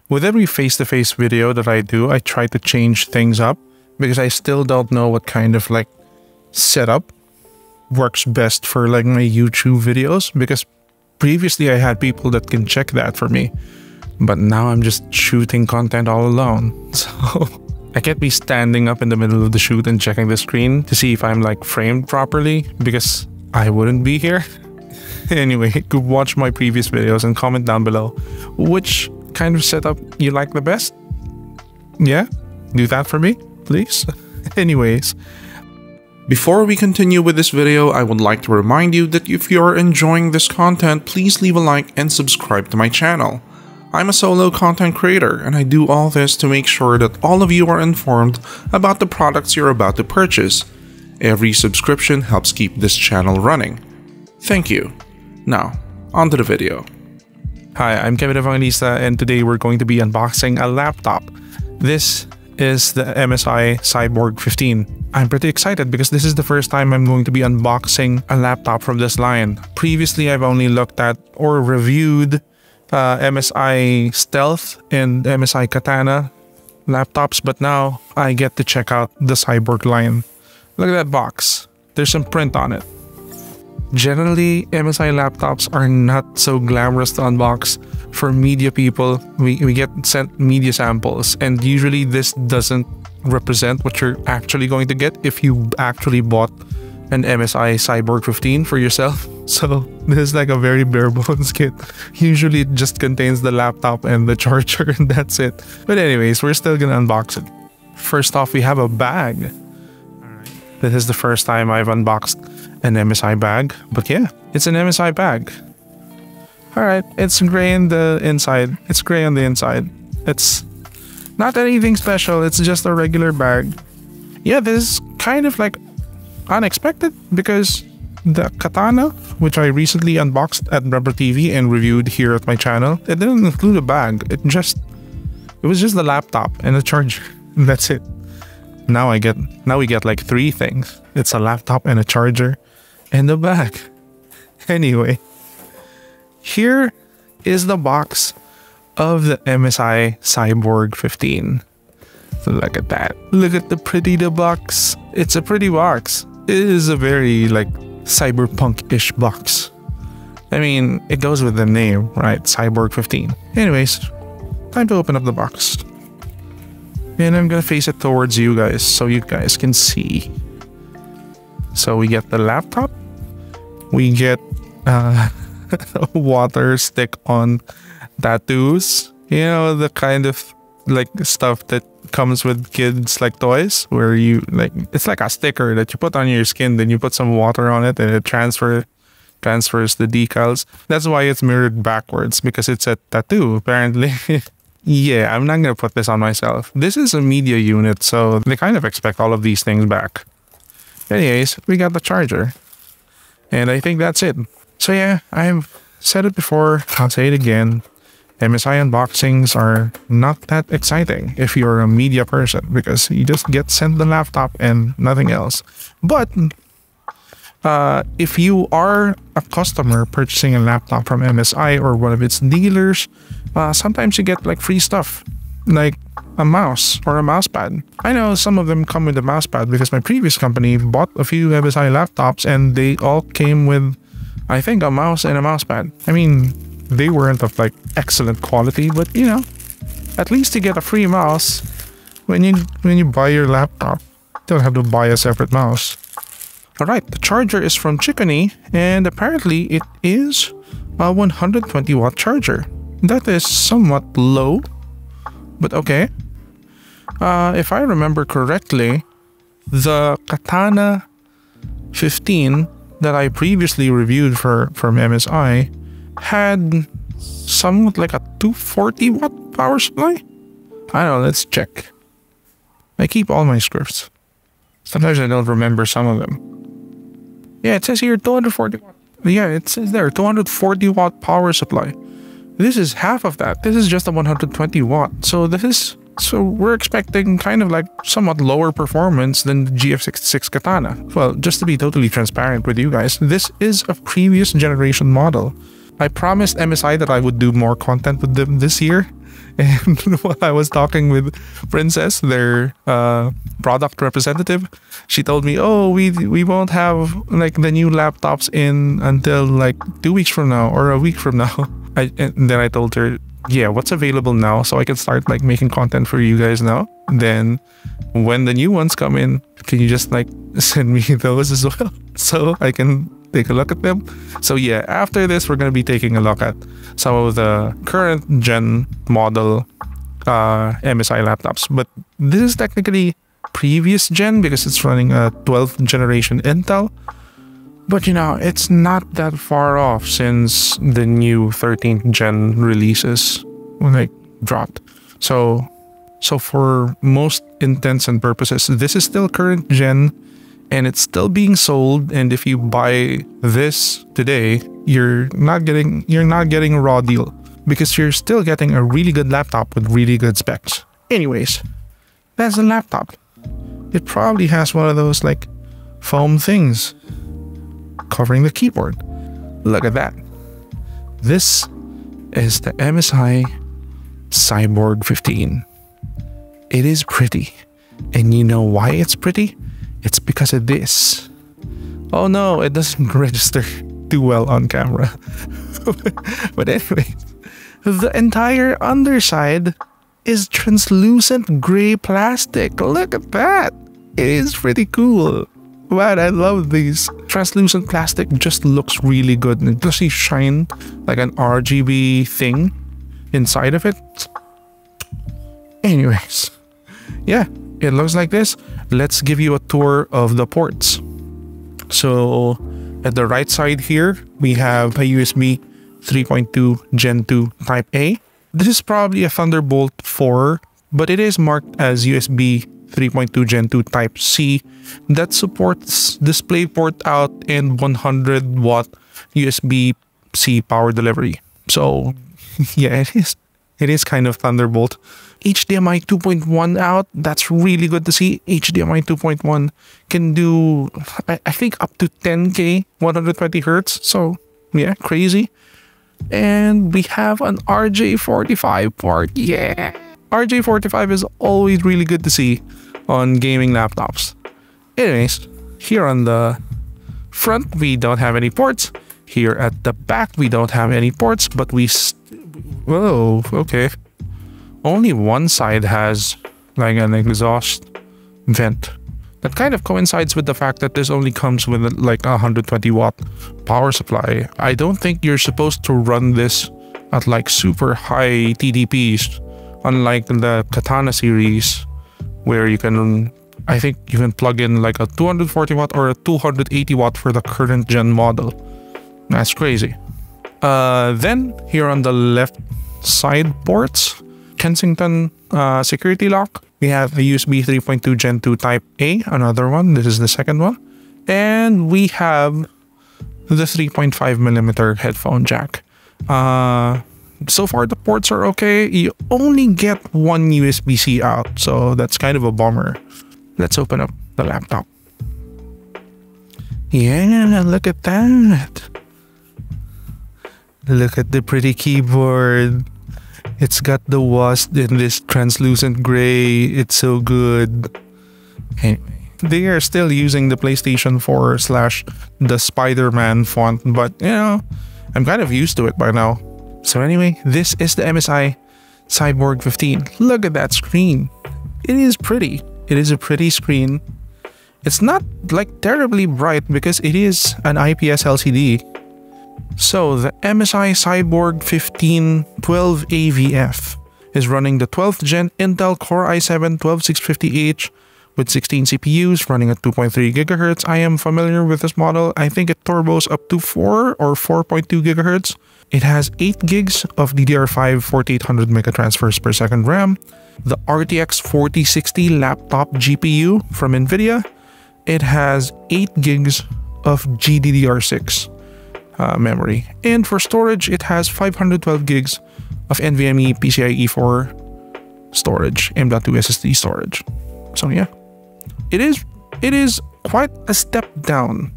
With every face-to-face video that I do, I try to change things up because I still don't know what kind of like setup works best for like my YouTube videos, because previously I had people that can check that for me, but now I'm just shooting content all alone. So I can't be standing up in the middle of the shoot and checking the screen to see if I'm like framed properly, because I wouldn't be here. Anyway, go watch my previous videos and comment down below which kind of setup you like the best. Yeah, do that for me, please. Anyways, before we continue with this video, I would like to remind you that if you are enjoying this content, please leave a like and subscribe to my channel. I'm a solo content creator, and I do all this to make sure that all of you are informed about the products you're about to purchase. Every subscription helps keep this channel running. Thank you. Now, on to the video. Hi, I'm Kevin Evangelista, and today we're going to be unboxing a laptop. This is the MSI Cyborg 15. I'm pretty excited because this is the first time I'm going to be unboxing a laptop from this line. Previously, I've only looked at or reviewed MSI Stealth and MSI Katana laptops, but now I get to check out the Cyborg line. Look at that box. There's some print on it. Generally, MSI laptops are not so glamorous to unbox. For media people, we get sent media samples, and usually this doesn't represent what you're actually going to get if you actually bought an MSI Cyborg 15 for yourself. So this is like a very bare bones kit. Usually it just contains the laptop and the charger and that's it. But anyways, we're still gonna unbox it. First off, we have a bag. This is the first time I've unboxed an MSI bag, but yeah, it's an MSI bag. Alright, it's gray in the inside. It's gray on the inside. It's not anything special, it's just a regular bag. Yeah, this is kind of like unexpected because the Katana, which I recently unboxed at Rubber TV and reviewed here at my channel, it didn't include a bag. It was just the laptop and a charger. That's it. Now we get like 3 things. It's a laptop and a charger and a bag. Anyway, here is the box of the MSI Cyborg 15. So look at that. Look at the pretty box. It's a pretty box. It is a very like cyberpunk-ish box. I mean, it goes with the name, right? Cyborg 15. Anyways, time to open up the box. And I'm gonna face it towards you guys so you guys can see. So we get the laptop. We get a water stick-on tattoos. You know, the kind of like stuff that comes with kids like toys, where you like, it's like a sticker that you put on your skin, then you put some water on it and it transfers the decals. That's why it's mirrored backwards, because it's a tattoo apparently. Yeah, I'm not gonna put this on myself. This is a media unit, so they kind of expect all of these things back. Anyways, we got the charger, and I think that's it. So yeah, I've said it before, I'll say it again. MSI unboxings are not that exciting if you're a media person, because you just get sent the laptop and nothing else. But if you are a customer purchasing a laptop from MSI or one of its dealers, sometimes you get like free stuff, like a mouse or a mouse pad. I know some of them come with a mouse pad because my previous company bought a few MSI laptops and they all came with, I think, a mouse and a mouse pad. I mean, they weren't of like excellent quality, but you know, at least you get a free mouse when you buy your laptop. You don't have to buy a separate mouse. Alright, the charger is from Chicony, and apparently it is a 120 watt charger. That is somewhat low, but okay. If I remember correctly, the Katana 15 that I previously reviewed from MSI had somewhat like a 240 watt power supply. I don't know, let's check. I keep all my scripts. Sometimes I don't remember some of them. Yeah, it says here 240 watt. Yeah, it says there 240 watt power supply. This is half of that. This is just a 120 watt. So we're expecting kind of like somewhat lower performance than the GF66 Katana. Well, just to be totally transparent with you guys, this is a previous generation model. I promised MSI that I would do more content with them this year, And while I was talking with Princess, their product representative, she told me, "Oh, we won't have like the new laptops in until like 2 weeks from now or a week from now." And then I told her, "Yeah, what's available now, so I can start like making content for you guys now. Then when the new ones come in, can you just like send me those as well so I can take a look at them?" So yeah, after this, we're gonna be taking a look at some of the current gen model MSI laptops. But this is technically previous gen because it's running a 12th generation Intel. But you know, it's not that far off since the new 13th gen releases like dropped. So for most intents and purposes, this is still current gen and it's still being sold. And if you buy this today, you're not getting a raw deal because you're still getting a really good laptop with really good specs. Anyways, that's the laptop. It probably has one of those like foam things covering the keyboard. Look at that. This is the MSI Cyborg 15. It is pretty. And you know why it's pretty? It's because of this. Oh no, it doesn't register too well on camera. But anyways, the entire underside is translucent gray plastic. Look at that. It is pretty cool. Man, I love these. Translucent plastic just looks really good. And it does shine like an RGB thing inside of it. Anyways, yeah, it looks like this. Let's give you a tour of the ports. So at the right side here, we have a USB 3.2 Gen 2 Type A. This is probably a Thunderbolt 4, but it is marked as USB 3.2 Gen 2 Type C that supports DisplayPort out and 100 watt USB-C power delivery. So yeah, it is kind of Thunderbolt. HDMI 2.1 out, that's really good to see. HDMI 2.1 can do, I think, up to 10K 120 Hertz. So yeah, crazy. And we have an RJ45 port. Yeah, RJ45 is always really good to see on gaming laptops. Anyways, here on the front, we don't have any ports. Here at the back, we don't have any ports, but whoa, okay. Only one side has like an exhaust vent. That kind of coincides with the fact that this only comes with like a 120 watt power supply. I don't think you're supposed to run this at like super high TDPs, unlike the Katana series, where you can, I think you can plug in like a 240 watt or a 280 watt for the current gen model. That's crazy. Then here on the left side ports, Kensington security lock. We have a USB 3.2 Gen 2 Type A, another one. This is the second one. And we have the 3.5mm headphone jack. So far, the ports are okay. You only get one USB-C out, so that's kind of a bummer. Let's open up the laptop. Yeah, look at that. Look at the pretty keyboard. It's got the WASD in this translucent gray. It's so good. Anyway, they are still using the PlayStation 4 / the Spider-Man font, but you know, I'm kind of used to it by now. So anyway, this is the MSI Cyborg 15. Look at that screen. It is pretty. It is a pretty screen. It's not like terribly bright because it is an IPS LCD. So the MSI Cyborg 15 12 AVF is running the 12th gen Intel Core i7-12650H with 16 CPUs running at 2.3 GHz. I am familiar with this model. I think it turbos up to 4 or 4.2 GHz. It has 8 gigs of DDR5 4800 megatransfers per second RAM, the RTX 4060 laptop GPU from NVIDIA. It has 8 gigs of GDDR6 memory, and for storage it has 512 gigs of NVMe PCIe 4 storage, M.2 SSD storage. So yeah, it is quite a step down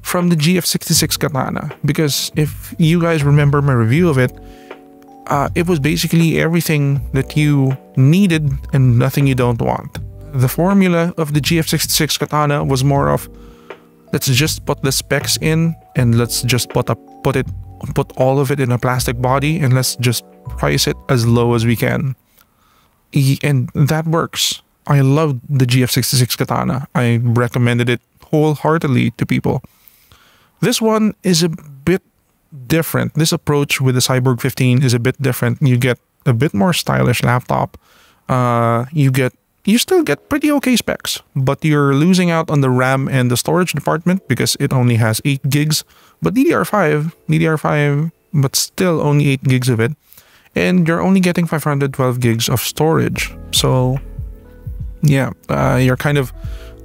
from the GF66 Katana, because if you guys remember my review of it, It was basically everything that you needed and nothing you don't want. The formula of the GF66 katana was more of, let's just put the specs in and let's just put all of it in a plastic body and let's just price it as low as we can. And that works. I loved the GF66 katana. I recommended it wholeheartedly to people. This one is a bit different. This approach with the Cyborg 15 is a bit different. You get a bit more stylish laptop. You still get pretty okay specs, but you're losing out on the RAM and the storage department because it only has 8 gigs. But DDR5, but still only 8 gigs of it. And you're only getting 512 gigs of storage. So yeah, you're kind of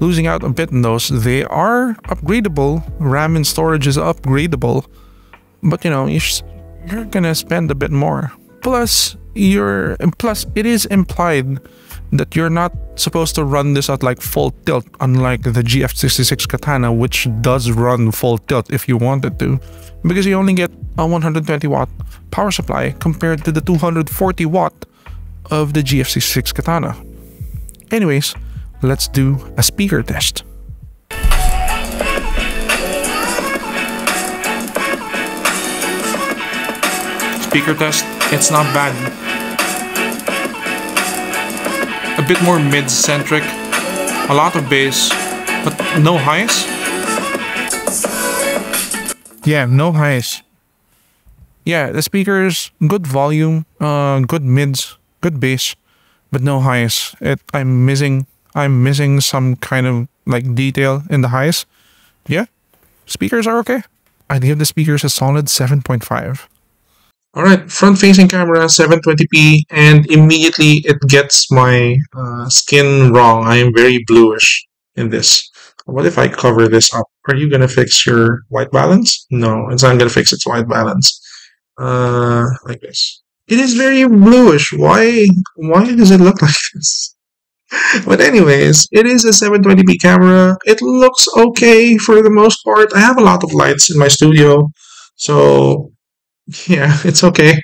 losing out a bit in those. They are upgradable. RAM and storage is upgradable. But you know, you're gonna spend a bit more. Plus, it is implied that you're not supposed to run this at like full tilt, unlike the GF66 katana, which does run full tilt if you wanted to, because you only get a 120 watt power supply compared to the 240 watt of the GF66 katana. Anyways, let's do a speaker test. Speaker test, it's not bad. A bit more mid-centric, a lot of bass, but no highs. Yeah, no highs. Yeah, the speakers, good volume, good mids, good bass, but no highs. I'm missing some kind of like detail in the highs. Yeah, speakers are okay. I'd give the speakers a solid 7.5. Alright, front-facing camera, 720p, and immediately it gets my skin wrong. I am very bluish in this. What if I cover this up? Are you going to fix your white balance? No, it's not going to fix its white balance. Like this. It is very bluish. Why does it look like this? But anyways, it is a 720p camera. It looks okay for the most part. I have a lot of lights in my studio, so yeah, it's okay.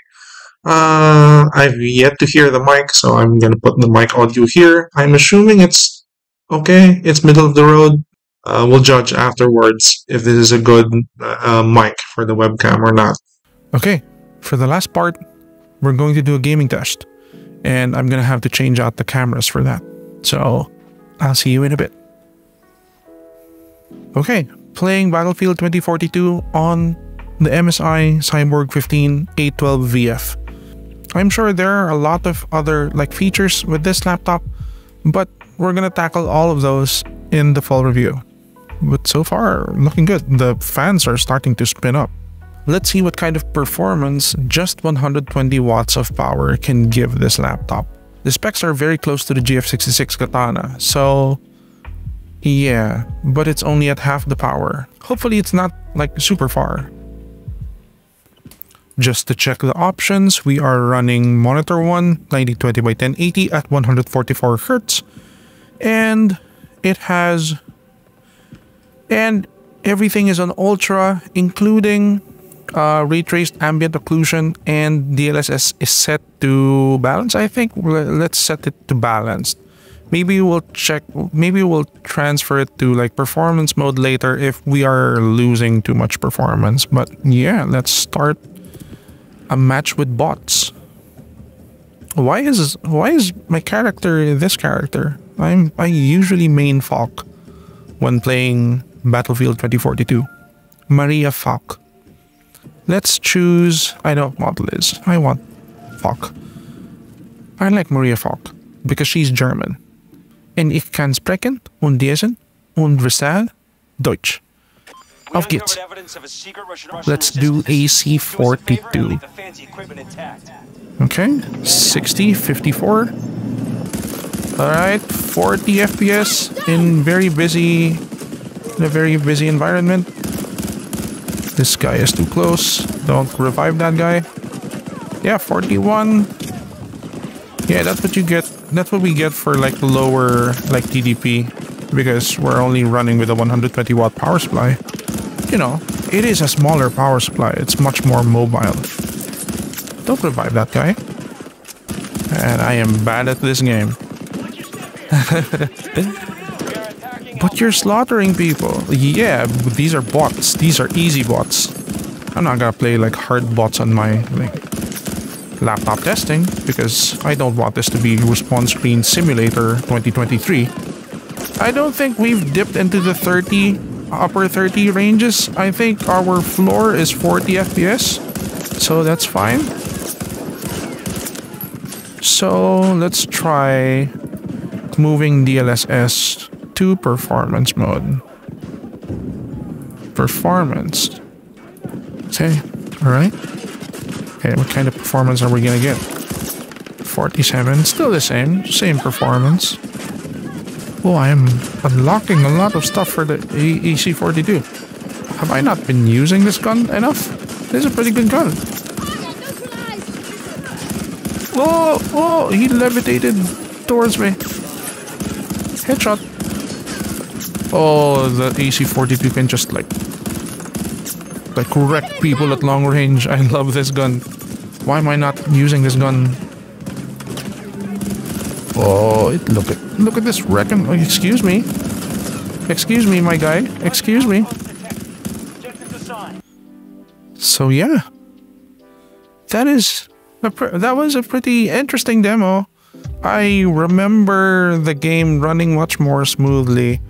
I've yet to hear the mic, so I'm gonna put the mic audio here. I'm assuming it's okay. It's middle of the road. We'll judge afterwards if this is a good mic for the webcam or not. Okay, for the last part, we're going to do a gaming test, and I'm gonna have to change out the cameras for that. So I'll see you in a bit. Okay, playing Battlefield 2042 on the MSI Cyborg 15 812VF. I'm sure there are a lot of other features with this laptop, but we're gonna tackle all of those in the full review. But so far, looking good. The fans are starting to spin up. Let's see what kind of performance just 120 watts of power can give this laptop. The specs are very close to the GF66 katana, so yeah, but it's only at half the power. Hopefully it's not super far. Just to check the options, we are running monitor 1 1920 by 1080 at 144 Hz, and everything is on ultra, including ray traced ambient occlusion, and DLSS is set to balance. I think let's set it to balanced. Maybe we'll transfer it to performance mode later if we are losing too much performance. But yeah, let's start a match with bots. Why is my character this character? I usually main Falk when playing Battlefield 2042. Maria Falk. Let's choose, I know what model is. I want Falk. I like Maria Falk because she's German. And ich kann sprechen und lesen und verstehen Deutsch. Auf geht's. Let's do AC42. Okay, 60, 54. Alright, 40 FPS in a very busy environment. This guy is too close. Don't revive that guy. Yeah, 41. Yeah, that's what you get. That's what we get for lower TDP, because we're only running with a 120 watt power supply. You know, it is a smaller power supply. It's much more mobile. Don't revive that guy. And I am bad at this game. But you're slaughtering people. Yeah, these are bots. These are easy bots. I'm not gonna play like hard bots on my laptop testing because I don't want this to be Respawn Screen Simulator 2023. I don't think we've dipped into the upper 30 ranges. I think our floor is 40 FPS, so that's fine. So let's try moving DLSS to performance mode. Performance. Okay, alright. Okay, what kind of performance are we gonna get? 47, still the same performance. Oh, I am unlocking a lot of stuff for the EC42. Have I not been using this gun enough? This is a pretty good gun. Whoa, whoa, he levitated towards me. Headshot. Oh, the EC42 can just like wreck people at long range. I love this gun. Why am I not using this gun? Oh, look at this wrecking. Oh, excuse me, my guy. Excuse me. So yeah, that was a pretty interesting demo. I remember the game running much more smoothly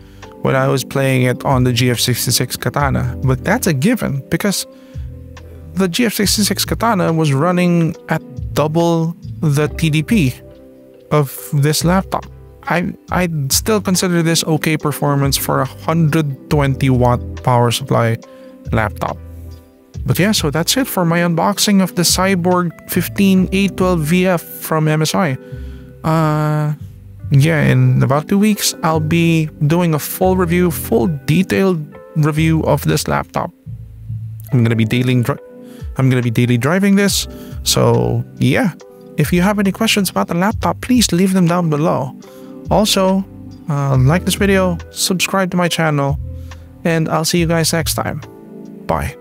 when I was playing it on the GF66 Katana, but that's a given because the GF66 Katana was running at double the TDP of this laptop. I'd still consider this okay performance for a 120 watt power supply laptop. But yeah, so that's it for my unboxing of the Cyborg 15812VF from MSI. Yeah, in about 2 weeks, I'll be doing a full detailed review of this laptop. I'm gonna be daily driving this. So yeah, if you have any questions about the laptop, please leave them down below. Also, like this video, subscribe to my channel, and I'll see you guys next time. Bye.